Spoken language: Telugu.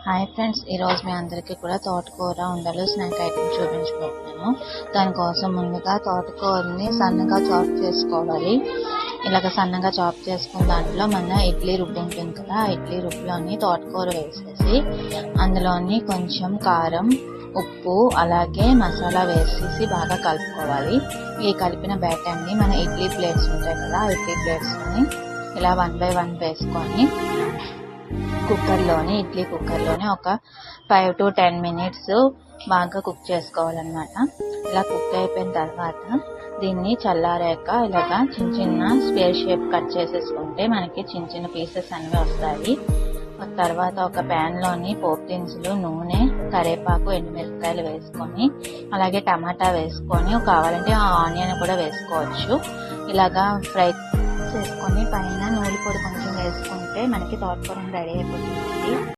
హాయ్ ఫ్రెండ్స్, ఈరోజు మీ అందరికీ కూడా తోటకూర ఉండలు స్నాక్ ఐటమ్ చూపించబోతున్నాను. దానికోసం ముందుగా తోటకూరని సన్నగా చాప్ చేసుకోవాలి. ఇలాగ సన్నగా చాప్ చేసుకున్న దాంట్లో మన ఇడ్లీ రుబ్బు ఉంటుంది కదా, ఆ ఇడ్లీ రుబ్బులోని తోటకూర వేసేసి అందులోని కొంచెం కారం, ఉప్పు అలాగే మసాలా వేసేసి బాగా కలుపుకోవాలి. ఈ కలిపిన బ్యాటర్ని మన ఇడ్లీ ప్లేట్స్ ఉంటాయి కదా, ఆ ఇడ్లీ ప్లేట్స్ని ఇలా 1 by 1 వేసుకొని ఇడ్లీ కుక్కర్లోనే ఒక 5 to 10 minutes బాగా కుక్ చేసుకోవాలన్నమాట. ఇలా కుక్ అయిపోయిన తర్వాత దీన్ని చల్లారాక ఇలాగా చిన్న చిన్న స్క్వేర్ షేప్ కట్ చేసేసుకుంటే మనకి చిన్న చిన్న పీసెస్ అనేవి వస్తాయి. తర్వాత ఒక ప్యాన్లోని పోపు దినుసులు, నూనె, కరివేపాకు, ఎండుమిరపకాయలు వేసుకొని అలాగే టమాటా వేసుకొని కావాలంటే ఆనియన్ కూడా వేసుకోవచ్చు. ఇలాగా ఫ్రై చేసుకొని పైన నూనె పొడి కొంచెం వేసుకుంటే మనకి తోటకూర రెడీ అయిపోతుంది.